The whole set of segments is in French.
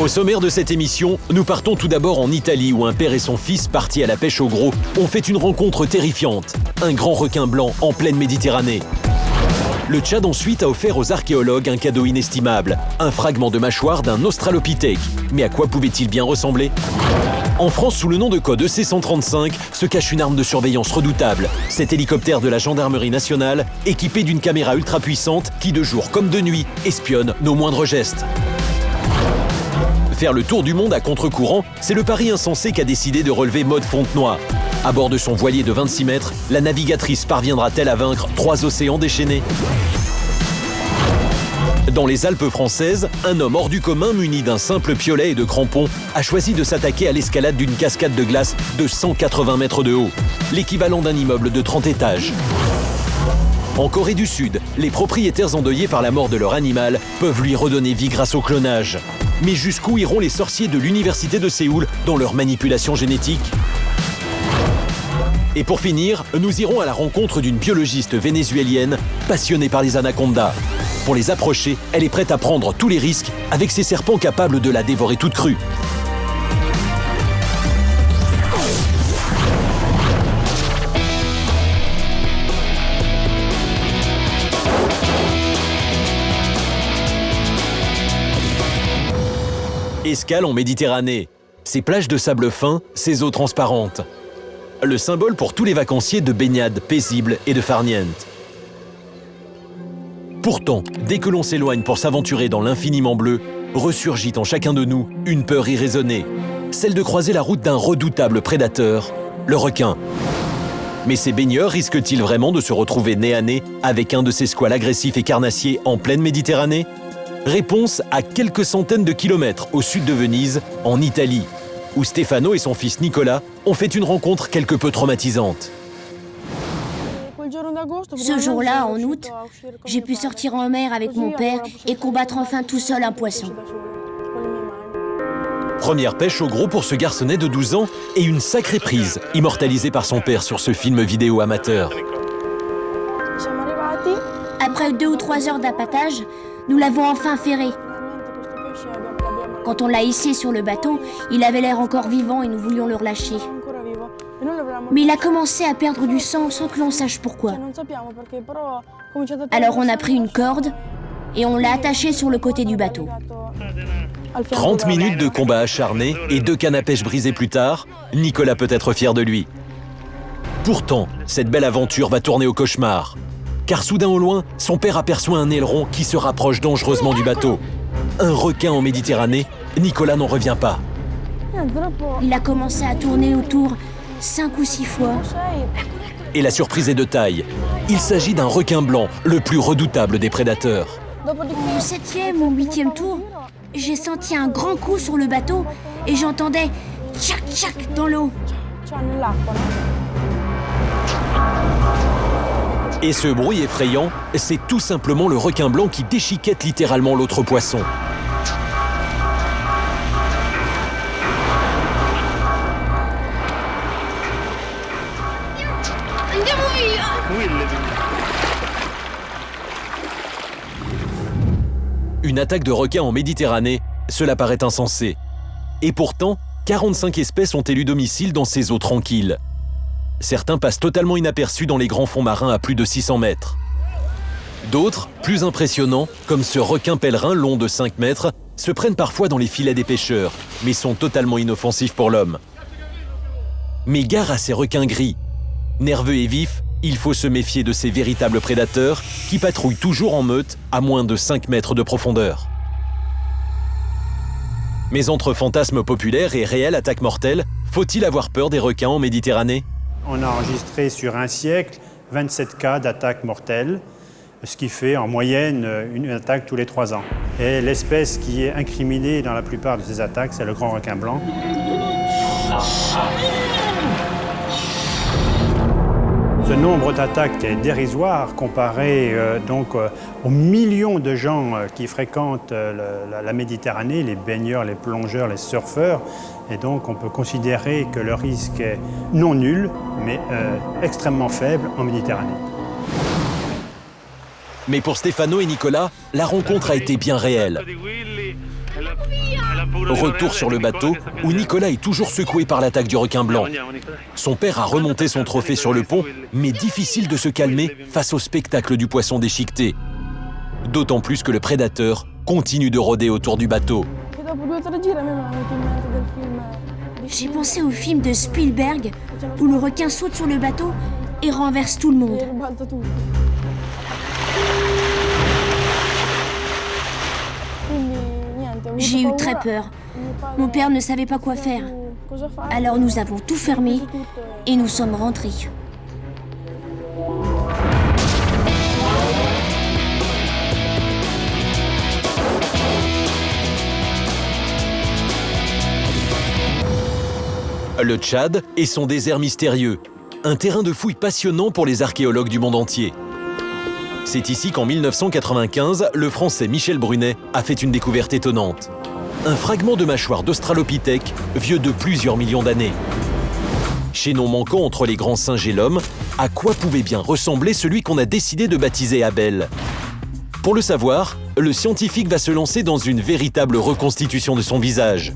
Au sommaire de cette émission, nous partons tout d'abord en Italie où un père et son fils partis à la pêche au gros ont fait une rencontre terrifiante. Un grand requin blanc en pleine Méditerranée. Le Tchad ensuite a offert aux archéologues un cadeau inestimable, un fragment de mâchoire d'un australopithèque. Mais à quoi pouvait-il bien ressembler ? En France, sous le nom de code EC-135, se cache une arme de surveillance redoutable. Cet hélicoptère de la gendarmerie nationale, équipé d'une caméra ultra puissante qui, de jour comme de nuit, espionne nos moindres gestes. Faire le tour du monde à contre-courant, c'est le pari insensé qu'a décidé de relever Maude Fontenoy. À bord de son voilier de 26 mètres, la navigatrice parviendra-t-elle à vaincre 3 océans déchaînés ? Dans les Alpes françaises, un homme hors du commun muni d'un simple piolet et de crampons a choisi de s'attaquer à l'escalade d'une cascade de glace de 180 mètres de haut, l'équivalent d'un immeuble de 30 étages. En Corée du Sud, les propriétaires endeuillés par la mort de leur animal peuvent lui redonner vie grâce au clonage. Mais jusqu'où iront les sorciers de l'université de Séoul dans leur manipulation génétique ? Et pour finir, nous irons à la rencontre d'une biologiste vénézuélienne passionnée par les anacondas. Pour les approcher, elle est prête à prendre tous les risques avec ces serpents capables de la dévorer toute crue. Escale en Méditerranée. Ces plages de sable fin, ces eaux transparentes. Le symbole pour tous les vacanciers de baignade paisible et de farniente. Pourtant, dès que l'on s'éloigne pour s'aventurer dans l'infiniment bleu, ressurgit en chacun de nous une peur irraisonnée, celle de croiser la route d'un redoutable prédateur, le requin. Mais ces baigneurs risquent-ils vraiment de se retrouver nez à nez avec un de ces squales agressifs et carnassiers en pleine Méditerranée ? Réponse à quelques centaines de kilomètres au sud de Venise, en Italie, où Stefano et son fils Nicolas ont fait une rencontre quelque peu traumatisante. Ce jour-là, en août, j'ai pu sortir en mer avec mon père et combattre enfin tout seul un poisson. Première pêche au gros pour ce garçonnet de 12 ans et une sacrée prise, immortalisée par son père sur ce film vidéo amateur. Après 2 ou 3 heures d'appâtage, nous l'avons enfin ferré. Quand on l'a hissé sur le bateau, il avait l'air encore vivant et nous voulions le relâcher. Mais il a commencé à perdre du sang sans que l'on sache pourquoi. Alors on a pris une corde et on l'a attaché sur le côté du bateau. 30 minutes de combat acharné et 2 cannes à pêche brisées plus tard, Nicolas peut être fier de lui. Pourtant, cette belle aventure va tourner au cauchemar. Car soudain au loin, son père aperçoit un aileron qui se rapproche dangereusement du bateau. Un requin en Méditerranée, Nicolas n'en revient pas. Il a commencé à tourner autour 5 ou 6 fois. Et la surprise est de taille. Il s'agit d'un requin blanc, le plus redoutable des prédateurs. Au 7e ou 8e tour, j'ai senti un grand coup sur le bateau et j'entendais tchac tchac dans l'eau. Et ce bruit effrayant, c'est tout simplement le requin blanc qui déchiquette littéralement l'autre poisson. Une attaque de requins en Méditerranée, cela paraît insensé. Et pourtant, 45 espèces ont élu domicile dans ces eaux tranquilles. Certains passent totalement inaperçus dans les grands fonds marins à plus de 600 mètres. D'autres, plus impressionnants, comme ce requin pèlerin long de 5 mètres, se prennent parfois dans les filets des pêcheurs, mais sont totalement inoffensifs pour l'homme. Mais gare à ces requins gris. Nerveux et vifs, il faut se méfier de ces véritables prédateurs qui patrouillent toujours en meute à moins de 5 mètres de profondeur. Mais entre fantasmes populaires et réelles attaques mortelles, faut-il avoir peur des requins en Méditerranée ? On a enregistré sur un siècle 27 cas d'attaques mortelles, ce qui fait en moyenne une attaque tous les 3 ans. Et l'espèce qui est incriminée dans la plupart de ces attaques, c'est le grand requin blanc. Ce nombre d'attaques est dérisoire comparé aux millions de gens qui fréquentent la Méditerranée, les baigneurs, les plongeurs, les surfeurs. Et donc on peut considérer que le risque est non nul, mais extrêmement faible en Méditerranée. Mais pour Stefano et Nicolas, la rencontre a été bien réelle. Retour sur le bateau, où Nicolas est toujours secoué par l'attaque du requin blanc. Son père a remonté son trophée sur le pont, mais difficile de se calmer face au spectacle du poisson déchiqueté. D'autant plus que le prédateur continue de rôder autour du bateau. J'ai pensé au film de Spielberg où le requin saute sur le bateau et renverse tout le monde. J'ai eu très peur. Mon père ne savait pas quoi faire. Alors nous avons tout fermé et nous sommes rentrés. Le Tchad et son désert mystérieux, un terrain de fouilles passionnant pour les archéologues du monde entier. C'est ici qu'en 1995, le Français Michel Brunet a fait une découverte étonnante. Un fragment de mâchoire d'Australopithèque vieux de plusieurs millions d'années. Chaînon manquant entre les grands singes et l'homme, à quoi pouvait bien ressembler celui qu'on a décidé de baptiser Abel? Pour le savoir, le scientifique va se lancer dans une véritable reconstitution de son visage.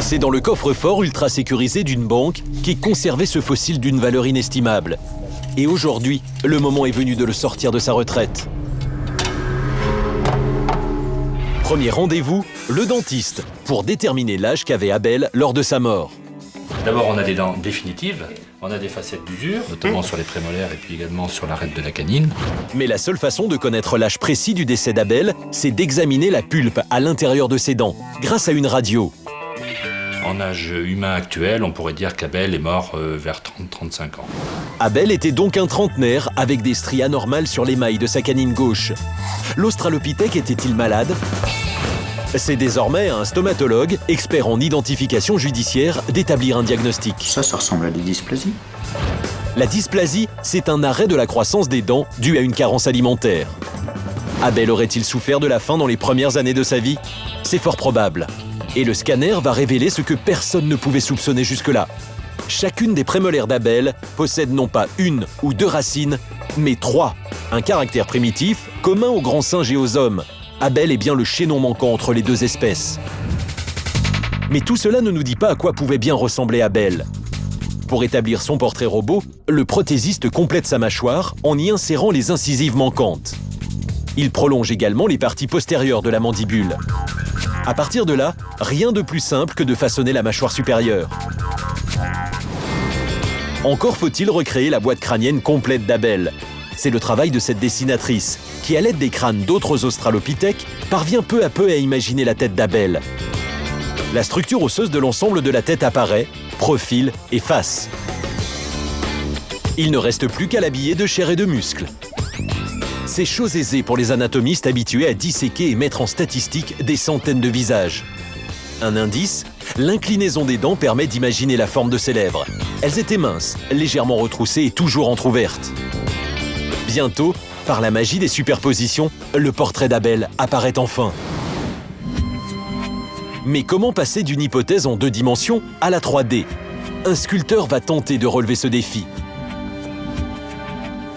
C'est dans le coffre-fort ultra sécurisé d'une banque qu'est conservé ce fossile d'une valeur inestimable. Et aujourd'hui, le moment est venu de le sortir de sa retraite. Premier rendez-vous, le dentiste, pour déterminer l'âge qu'avait Abel lors de sa mort. D'abord, on a des dents définitives, on a des facettes d'usure, notamment sur les prémolaires et puis également sur l'arête de la canine. Mais la seule façon de connaître l'âge précis du décès d'Abel, c'est d'examiner la pulpe à l'intérieur de ses dents, grâce à une radio. En âge humain actuel, on pourrait dire qu'Abel est mort vers 30-35 ans. Abel était donc un trentenaire avec des stries anormales sur l'émail de sa canine gauche. L'Australopithèque était-il malade? C'est désormais à un stomatologue, expert en identification judiciaire, d'établir un diagnostic. Ça ressemble à des dysplasies. La dysplasie, c'est un arrêt de la croissance des dents dû à une carence alimentaire. Abel aurait-il souffert de la faim dans les premières années de sa vie? C'est fort probable. Et le scanner va révéler ce que personne ne pouvait soupçonner jusque-là. Chacune des prémolaires d'Abel possède non pas une ou deux racines, mais trois. Un caractère primitif, commun aux grands singes et aux hommes. Abel est bien le chaînon manquant entre les deux espèces. Mais tout cela ne nous dit pas à quoi pouvait bien ressembler Abel. Pour établir son portrait robot, le prothésiste complète sa mâchoire en y insérant les incisives manquantes. Il prolonge également les parties postérieures de la mandibule. À partir de là, rien de plus simple que de façonner la mâchoire supérieure. Encore faut-il recréer la boîte crânienne complète d'Abel. C'est le travail de cette dessinatrice, qui à l'aide des crânes d'autres australopithèques, parvient peu à peu à imaginer la tête d'Abel. La structure osseuse de l'ensemble de la tête apparaît, profil et face. Il ne reste plus qu'à l'habiller de chair et de muscles. C'est chose aisée pour les anatomistes habitués à disséquer et mettre en statistique des centaines de visages. Un indice, l'inclinaison des dents permet d'imaginer la forme de ses lèvres. Elles étaient minces, légèrement retroussées et toujours entr'ouvertes. Bientôt, par la magie des superpositions, le portrait d'Abel apparaît enfin. Mais comment passer d'une hypothèse en 2 dimensions à la 3D? Un sculpteur va tenter de relever ce défi.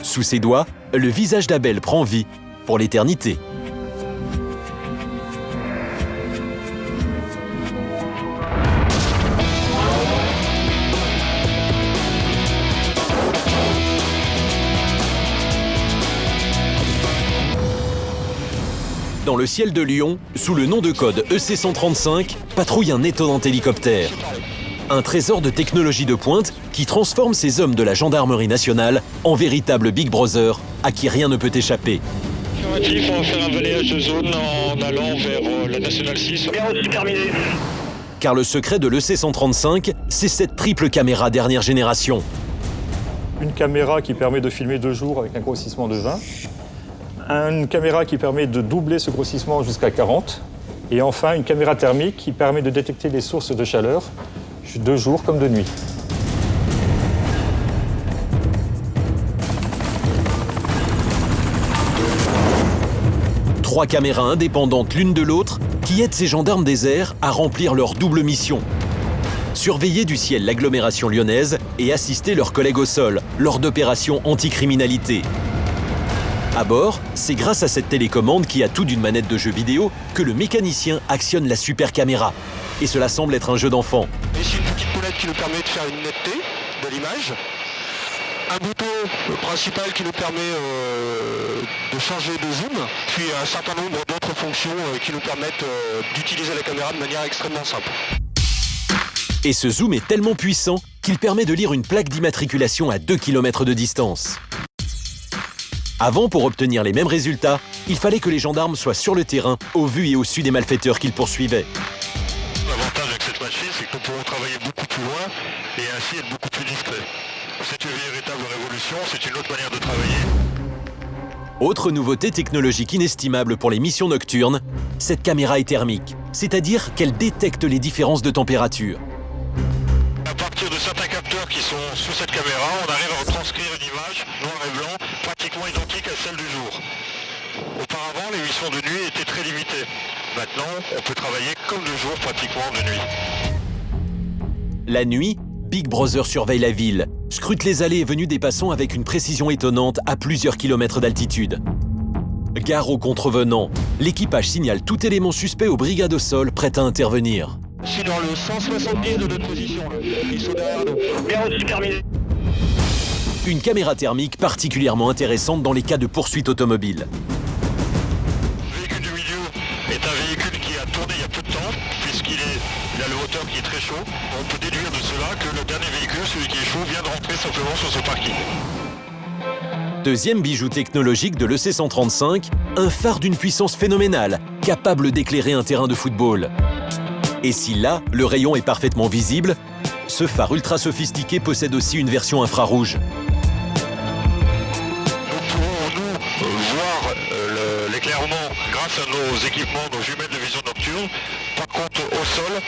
Sous ses doigts, le visage d'Abel prend vie pour l'éternité. Dans le ciel de Lyon, sous le nom de code EC135, patrouille un étonnant hélicoptère. Un trésor de technologie de pointe qui transforme ces hommes de la gendarmerie nationale en véritables Big Brother à qui rien ne peut échapper. On va faire un balayage de zone en allant vers la nationale 6. Terminé. Car le secret de l'EC135, c'est cette triple caméra dernière génération. Une caméra qui permet de filmer 2 jours avec un grossissement de 20. Une caméra qui permet de doubler ce grossissement jusqu'à 40. Et enfin, une caméra thermique qui permet de détecter les sources de chaleur de jour comme de nuit. Trois caméras indépendantes l'une de l'autre qui aident ces gendarmes des airs à remplir leur double mission. Surveiller du ciel l'agglomération lyonnaise et assister leurs collègues au sol lors d'opérations anticriminalité. À bord, c'est grâce à cette télécommande qui a tout d'une manette de jeu vidéo que le mécanicien actionne la super caméra. Et cela semble être un jeu d'enfant. Ici une petite poulette qui nous permet de faire une netteté de l'image. Un bouton principal qui nous permet de changer de zoom, puis un certain nombre d'autres fonctions qui nous permettent d'utiliser la caméra de manière extrêmement simple. Et ce zoom est tellement puissant qu'il permet de lire une plaque d'immatriculation à 2 km de distance. Avant, pour obtenir les mêmes résultats, il fallait que les gendarmes soient sur le terrain, au vu et au su des malfaiteurs qu'ils poursuivaient. L'avantage avec cette machine, c'est que nous pourrons travailler beaucoup plus loin et ainsi être beaucoup plus discret. C'est une véritable révolution, c'est une autre manière de travailler. Autre nouveauté technologique inestimable pour les missions nocturnes, cette caméra est thermique, c'est-à-dire qu'elle détecte les différences de température. À partir de certains capteurs qui sont sous cette caméra, on arrive à retranscrire une image noir et blanc pratiquement identique à celle du jour. Auparavant, les missions de nuit étaient très limitées. Maintenant, on peut travailler comme de jour, pratiquement de nuit. La nuit, Big Brother surveille la ville, scrute les allées et venues des passants avec une précision étonnante à plusieurs kilomètres d'altitude. Gare aux contrevenants, l'équipage signale tout élément suspect aux brigades au sol prêtes à intervenir. Je suis dans le 170 de notre position, là. Ils sont derrière nous. Bien reçu, terminé. Une caméra thermique particulièrement intéressante dans les cas de poursuite automobile. Le véhicule du milieu est un véhicule qui a tourné il y a peu de temps, puisqu'il a le moteur qui est très chaud. On peut déduire de cela que le dernier véhicule, celui qui est chaud, vient de rentrer simplement sur ce parking. Deuxième bijou technologique de l'EC135, un phare d'une puissance phénoménale, capable d'éclairer un terrain de football. Et si là, le rayon est parfaitement visible, ce phare ultra sophistiqué possède aussi une version infrarouge. Nous pourrons, voir l'éclairement grâce à nos équipements, nos jumelles de vision nocturne. Par contre, au sol,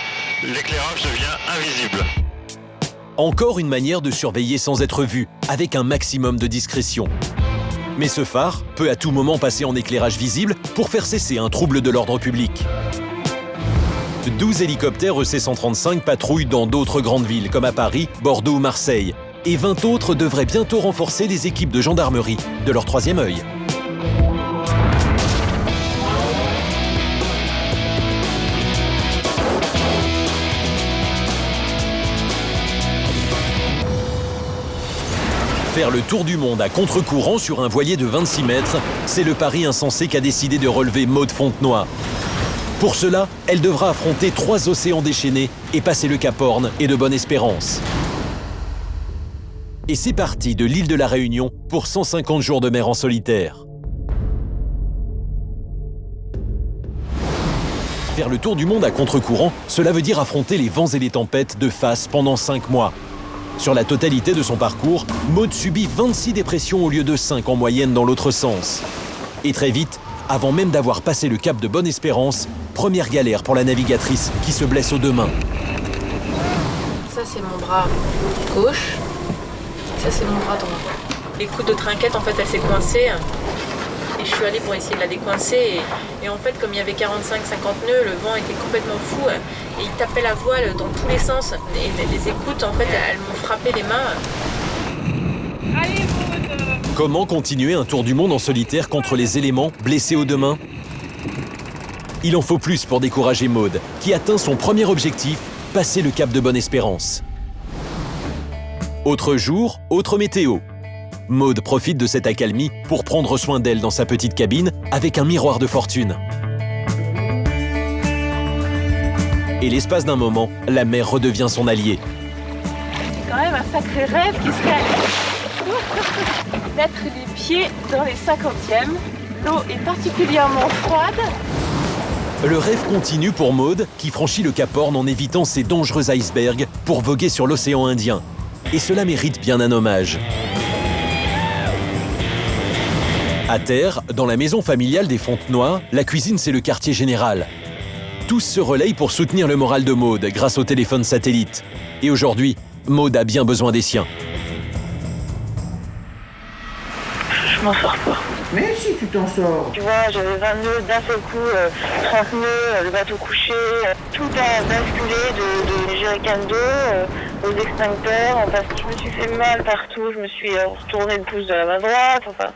l'éclairage devient invisible. Encore une manière de surveiller sans être vu, avec un maximum de discrétion. Mais ce phare peut à tout moment passer en éclairage visible pour faire cesser un trouble de l'ordre public. 12 hélicoptères EC135 patrouillent dans d'autres grandes villes comme à Paris, Bordeaux ou Marseille. Et 20 autres devraient bientôt renforcer les équipes de gendarmerie de leur troisième œil. Faire le tour du monde à contre-courant sur un voilier de 26 mètres, c'est le pari insensé qu'a décidé de relever Maude Fontenoy. Pour cela, elle devra affronter 3 océans déchaînés et passer le Cap Horn et de Bonne-Espérance. Et c'est parti de l'île de la Réunion pour 150 jours de mer en solitaire. Faire le tour du monde à contre-courant, cela veut dire affronter les vents et les tempêtes de face pendant 5 mois. Sur la totalité de son parcours, Maude subit 26 dépressions au lieu de 5 en moyenne dans l'autre sens. Et très vite, avant même d'avoir passé le cap de Bonne-Espérance, première galère pour la navigatrice qui se blesse aux 2 mains. Ça c'est mon bras gauche, ça c'est mon bras droit. Les coudes de trinquette en fait elle s'est coincée et je suis allée pour essayer de la décoincer et en fait comme il y avait 45-50 nœuds, le vent était complètement fou et il tapait la voile dans tous les sens et les écoutes en fait elles m'ont frappé les mains. Allez, comment continuer un tour du monde en solitaire contre les éléments, blessés aux 2 mains? Il en faut plus pour décourager Maude, qui atteint son premier objectif, passer le cap de Bonne-Espérance. Autre jour, autre météo. Maude profite de cette accalmie pour prendre soin d'elle dans sa petite cabine avec un miroir de fortune. Et l'espace d'un moment, la mer redevient son allié. C'est quand même un sacré rêve qui se réalise. Mettre les pieds dans les 50e. L'eau est particulièrement froide. Le rêve continue pour Maude, qui franchit le Cap Horn en évitant ces dangereux icebergs pour voguer sur l'océan Indien. Et cela mérite bien un hommage. À terre, dans la maison familiale des Fontenoy, la cuisine c'est le quartier général. Tous se relayent pour soutenir le moral de Maude grâce au téléphone satellite. Et aujourd'hui, Maude a bien besoin des siens. Je m'en sors pas. Mais si, tu t'en sors. Tu vois, j'avais 20 nœuds, d'un seul coup, 30 nœuds, le bateau couché, tout a basculé de jerrycan d'eau aux extincteurs. Enfin, je me suis fait mal partout, je me suis retourné le pouce de la main droite, enfin,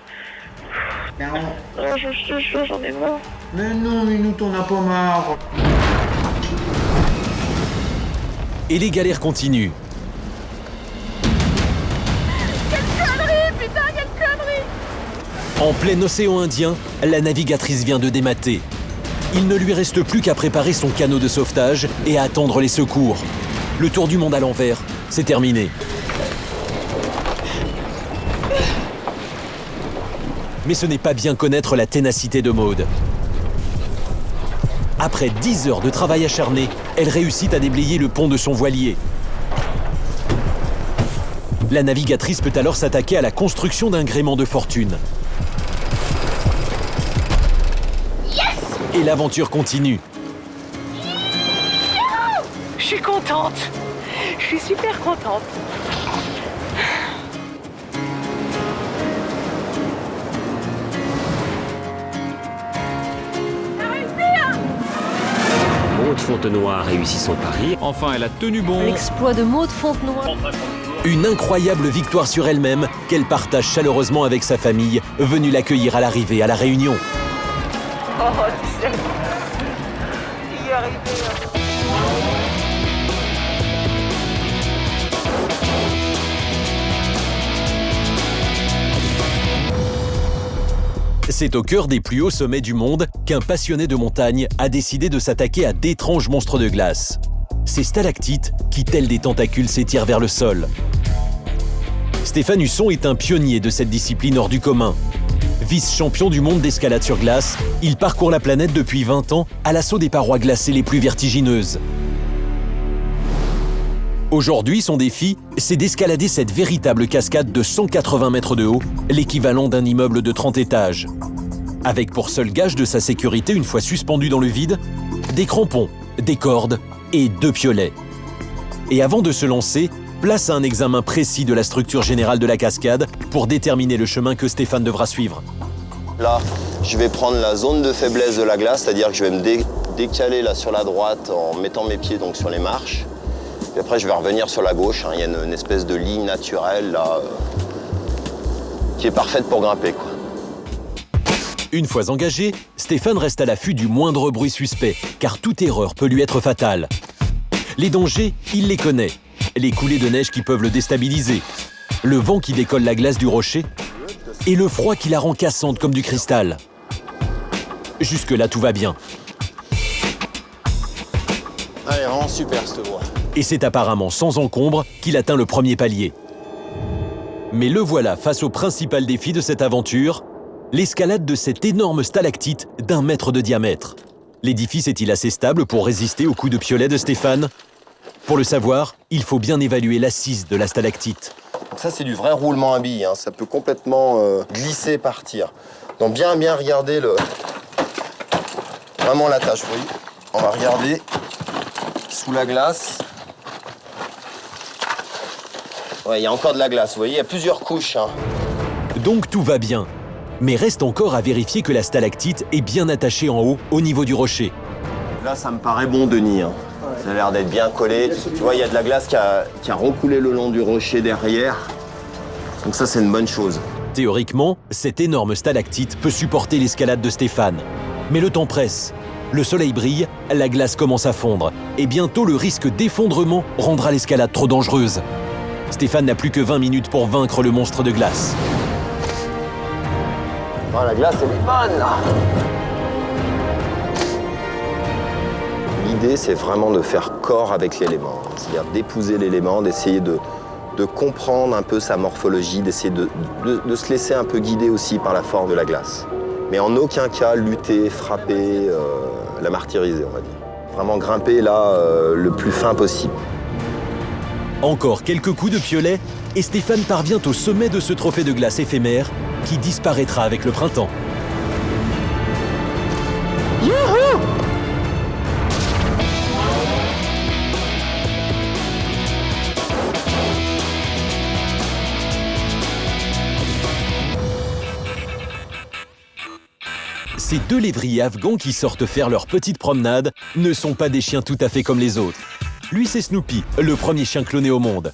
J'en ai marre. Mais non, Minou, t'en as pas marre. Et les galères continuent. Quelle connerie, putain, quelle connerie! En plein océan Indien, la navigatrice vient de démater. Il ne lui reste plus qu'à préparer son canot de sauvetage et à attendre les secours. Le tour du monde à l'envers, c'est terminé. Mais ce n'est pas bien connaître la ténacité de Maude. Après 10 heures de travail acharné, elle réussit à déblayer le pont de son voilier. La navigatrice peut alors s'attaquer à la construction d'un gréement de fortune. Et l'aventure continue. Je suis contente. Je suis super contente. Maude Fontenoy a réussi son pari. Enfin, elle a tenu bon. L'exploit de Maude Fontenoy. Une incroyable victoire sur elle-même qu'elle partage chaleureusement avec sa famille, venue l'accueillir à l'arrivée à La Réunion. Oh, tu sais. Y arriver. C'est au cœur des plus hauts sommets du monde qu'un passionné de montagne a décidé de s'attaquer à d'étranges monstres de glace. Ces stalactites qui, tels des tentacules, s'étirent vers le sol. Stéphane Husson est un pionnier de cette discipline hors du commun. Vice-champion du monde d'escalade sur glace, il parcourt la planète depuis 20 ans à l'assaut des parois glacées les plus vertigineuses. Aujourd'hui, son défi, c'est d'escalader cette véritable cascade de 180 mètres de haut, l'équivalent d'un immeuble de 30 étages. Avec pour seul gage de sa sécurité une fois suspendu dans le vide, des crampons, des cordes et 2 piolets. Et avant de se lancer, place à un examen précis de la structure générale de la cascade pour déterminer le chemin que Stéphane devra suivre. Là, je vais prendre la zone de faiblesse de la glace, c'est-à-dire que je vais me décaler là sur la droite en mettant mes pieds donc sur les marches. Et après, je vais revenir sur la gauche. Il y a une espèce de ligne naturelle là, qui est parfaite pour grimper, quoi. Une fois engagé, Stéphane reste à l'affût du moindre bruit suspect, car toute erreur peut lui être fatale. Les dangers, il les connaît. Les coulées de neige qui peuvent le déstabiliser, le vent qui décolle la glace du rocher et le froid qui la rend cassante comme du cristal. Jusque-là, tout va bien. Elle est vraiment super, cette voie. Et c'est apparemment sans encombre qu'il atteint le premier palier. Mais le voilà face au principal défi de cette aventure, l'escalade de cette énorme stalactite d'1 mètre de diamètre. L'édifice est-il assez stable pour résister aux coups de piolet de Stéphane ? Pour le savoir, il faut bien évaluer l'assise de la stalactite. Ça, c'est du vrai roulement à billes, hein. Ça peut complètement glisser, partir. Donc bien regarder vraiment la tâche. Vous voyez, on va regarder sous la glace. Ouais, il y a encore de la glace, vous voyez, il y a plusieurs couches, hein. Donc tout va bien. Mais reste encore à vérifier que la stalactite est bien attachée en haut, au niveau du rocher. Là, ça me paraît bon, Denis, hein. Ça a l'air d'être bien collé. Tu vois, il y a de la glace qui a recoulé le long du rocher derrière. Donc ça, c'est une bonne chose. Théoriquement, cette énorme stalactite peut supporter l'escalade de Stéphane. Mais le temps presse. Le soleil brille, la glace commence à fondre. Et bientôt, le risque d'effondrement rendra l'escalade trop dangereuse. Stéphane n'a plus que 20 minutes pour vaincre le monstre de glace. Oh, la glace, elle est bonne, là. L'idée, c'est vraiment de faire corps avec l'élément. C'est-à-dire d'épouser l'élément, d'essayer de comprendre un peu sa morphologie, d'essayer de se laisser un peu guider aussi par la force de la glace. Mais en aucun cas lutter, frapper, la martyriser, on va dire. Vraiment grimper là le plus fin possible. Encore quelques coups de piolet et Stéphane parvient au sommet de ce trophée de glace éphémère qui disparaîtra avec le printemps. Youhou! Ces 2 lévriers afghans qui sortent faire leur petite promenade ne sont pas des chiens tout à fait comme les autres. Lui, c'est Snoopy, le premier chien cloné au monde.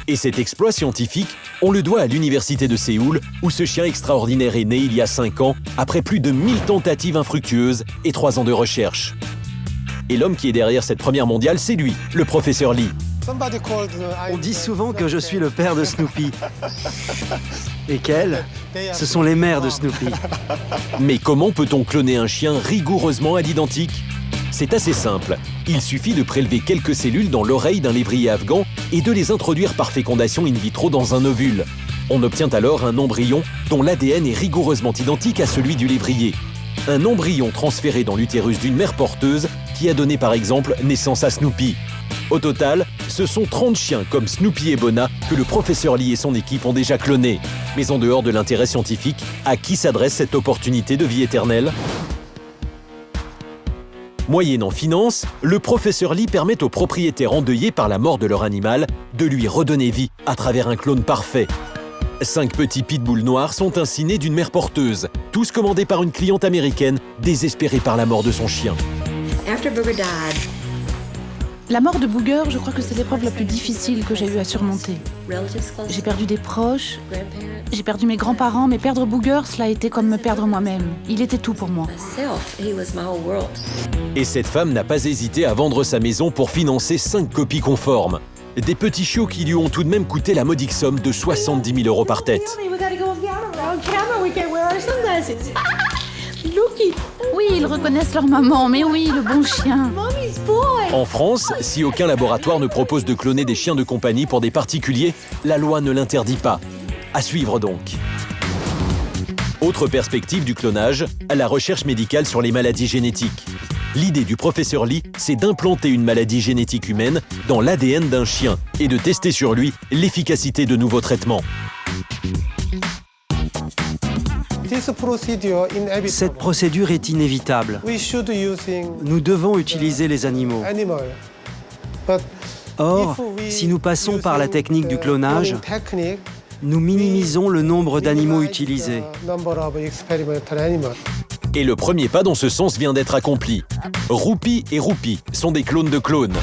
Et cet exploit scientifique On le doit à l'université de Séoul, où ce chien extraordinaire est né il y a 5 ans, après plus de 1000 tentatives infructueuses et 3 ans de recherche. Et l'homme qui est derrière cette première mondiale, c'est lui, le professeur Lee. On dit souvent que je suis le père de Snoopy. Et qu'elles, ce sont les mères de Snoopy. Mais comment peut-on cloner un chien rigoureusement à l'identique ? C'est assez simple. Il suffit de prélever quelques cellules dans l'oreille d'un lévrier afghan et de les introduire par fécondation in vitro dans un ovule. On obtient alors un embryon dont l'ADN est rigoureusement identique à celui du lévrier. Un embryon transféré dans l'utérus d'une mère porteuse qui a donné par exemple naissance à Snoopy. Au total, ce sont 30 chiens comme Snoopy et Bona que le professeur Lee et son équipe ont déjà clonés. Mais en dehors de l'intérêt scientifique, à qui s'adresse cette opportunité de vie éternelle ? Moyennant finance, le professeur Lee permet aux propriétaires endeuillés par la mort de leur animal de lui redonner vie à travers un clone parfait. 5 petits pitbulls noirs sont ainsi nés d'une mère porteuse, tous commandés par une cliente américaine désespérée par la mort de son chien. La mort de Booger, je crois que c'est l'épreuve la plus difficile que j'ai eu à surmonter. J'ai perdu des proches, j'ai perdu mes grands-parents, mais perdre Booger, cela a été comme me perdre moi-même. Il était tout pour moi. Et cette femme n'a pas hésité à vendre sa maison pour financer 5 copies conformes. Des petits chiots qui lui ont tout de même coûté la modique somme de 70 000 € par tête. Oui, ils reconnaissent leur maman, mais oui, le bon chien. En France, si aucun laboratoire ne propose de cloner des chiens de compagnie pour des particuliers, la loi ne l'interdit pas. À suivre donc. Autre perspective du clonage, la recherche médicale sur les maladies génétiques. L'idée du professeur Lee, c'est d'implanter une maladie génétique humaine dans l'ADN d'un chien et de tester sur lui l'efficacité de nouveaux traitements. Cette procédure est inévitable. Nous devons utiliser les animaux. Or, si nous passons par la technique du clonage, nous minimisons le nombre d'animaux utilisés. Et le premier pas dans ce sens vient d'être accompli. Roupi et Roupi sont des clones de clones.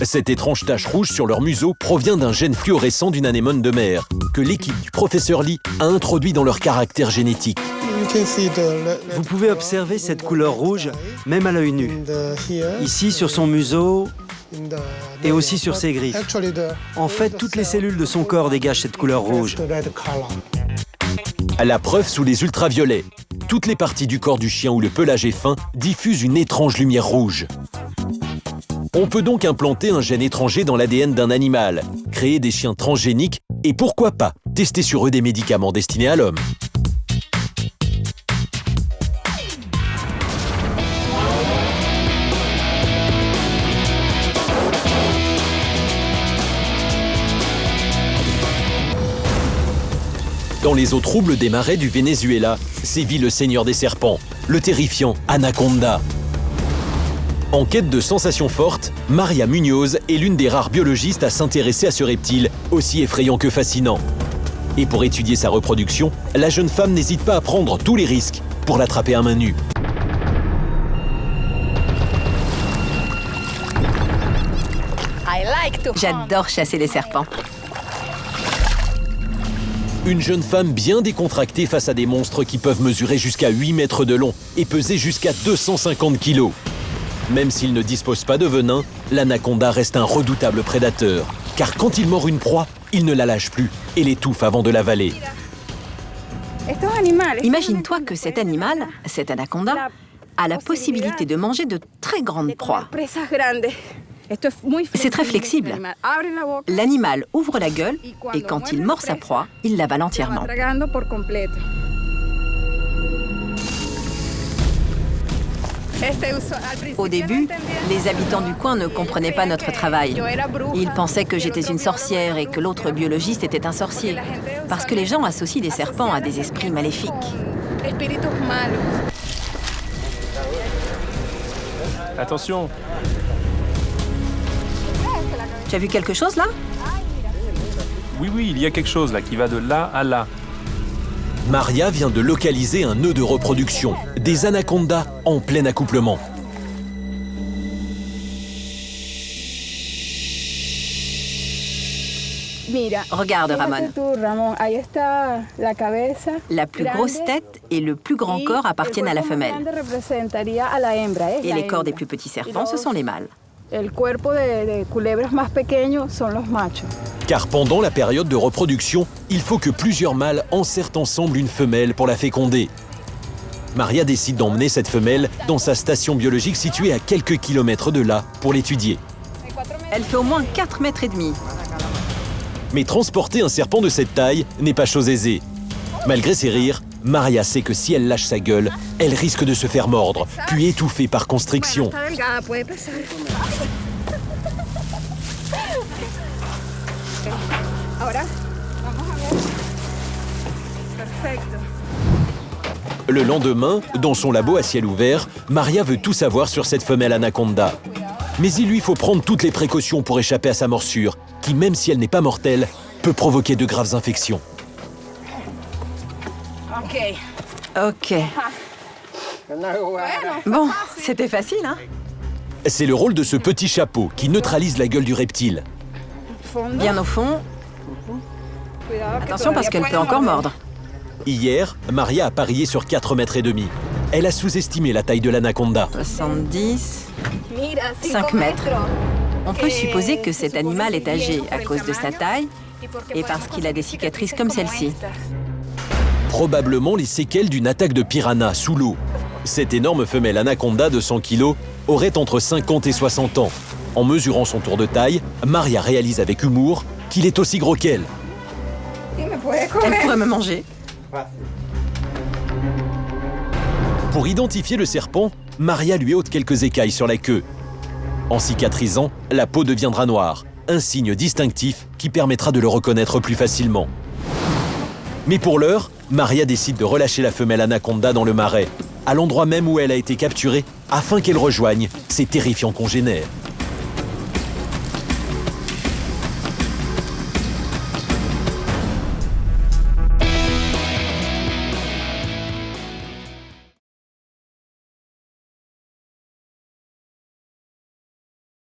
Cette étrange tache rouge sur leur museau provient d'un gène fluorescent d'une anémone de mer que l'équipe du professeur Lee a introduit dans leur caractère génétique. Vous pouvez observer cette couleur rouge même à l'œil nu. Ici sur son museau et aussi sur ses griffes. En fait, toutes les cellules de son corps dégagent cette couleur rouge. À la preuve sous les ultraviolets, toutes les parties du corps du chien où le pelage est fin diffusent une étrange lumière rouge. On peut donc implanter un gène étranger dans l'ADN d'un animal, créer des chiens transgéniques et pourquoi pas tester sur eux des médicaments destinés à l'homme. Dans les eaux troubles des marais du Venezuela, sévit le seigneur des serpents, le terrifiant Anaconda. En quête de sensations fortes, Maria Munoz est l'une des rares biologistes à s'intéresser à ce reptile, aussi effrayant que fascinant. Et pour étudier sa reproduction, la jeune femme n'hésite pas à prendre tous les risques pour l'attraper à main nue. J'adore chasser les serpents. Une jeune femme bien décontractée face à des monstres qui peuvent mesurer jusqu'à 8 mètres de long et peser jusqu'à 250 kilos. Même s'il ne dispose pas de venin, l'anaconda reste un redoutable prédateur. Car quand il mord une proie, il ne la lâche plus et l'étouffe avant de l'avaler. Imagine-toi que cet animal, cet anaconda, a la possibilité de manger de très grandes proies. C'est très flexible. L'animal ouvre la gueule et quand il mord sa proie, il l'avale entièrement. Au début, les habitants du coin ne comprenaient pas notre travail. Ils pensaient que j'étais une sorcière et que l'autre biologiste était un sorcier, parce que les gens associent les serpents à des esprits maléfiques. Attention! Tu as vu quelque chose là? Oui, il y a quelque chose là qui va de là à là. Maria vient de localiser un nœud de reproduction, des anacondas en plein accouplement. Regarde, Ramon. La plus grosse tête et le plus grand corps appartiennent à la femelle. Et les corps des plus petits serpents, ce sont les mâles. Car pendant la période de reproduction, il faut que plusieurs mâles enserrent ensemble une femelle pour la féconder. Maria décide d'emmener cette femelle dans sa station biologique située à quelques kilomètres de là pour l'étudier. Elle fait au moins 4,5 mètres. Mais transporter un serpent de cette taille n'est pas chose aisée. Malgré ses rires, Maria sait que si elle lâche sa gueule, elle risque de se faire mordre, puis étouffer par constriction. Le lendemain, dans son labo à ciel ouvert, Maria veut tout savoir sur cette femelle anaconda. Mais il lui faut prendre toutes les précautions pour échapper à sa morsure, qui, même si elle n'est pas mortelle, peut provoquer de graves infections. Ok. Bon, c'était facile, hein? C'est le rôle de ce petit chapeau qui neutralise la gueule du reptile. Bien au fond. Attention parce qu'elle peut encore mordre. Hier, Maria a parié sur 4,5 mètres. Elle a sous-estimé la taille de l'anaconda. 70, 5 mètres. On peut supposer que cet animal est âgé à cause de sa taille et parce qu'il a des cicatrices comme celle-ci. Probablement les séquelles d'une attaque de piranha sous l'eau. Cette énorme femelle anaconda de 100 kg aurait entre 50 et 60 ans. En mesurant son tour de taille, Maria réalise avec humour qu'il est aussi gros qu'elle. Elle pourrait me manger. Pour identifier le serpent, Maria lui ôte quelques écailles sur la queue. En cicatrisant, la peau deviendra noire, un signe distinctif qui permettra de le reconnaître plus facilement. Mais pour l'heure, Maria décide de relâcher la femelle anaconda dans le marais, à l'endroit même où elle a été capturée, afin qu'elle rejoigne ses terrifiants congénères.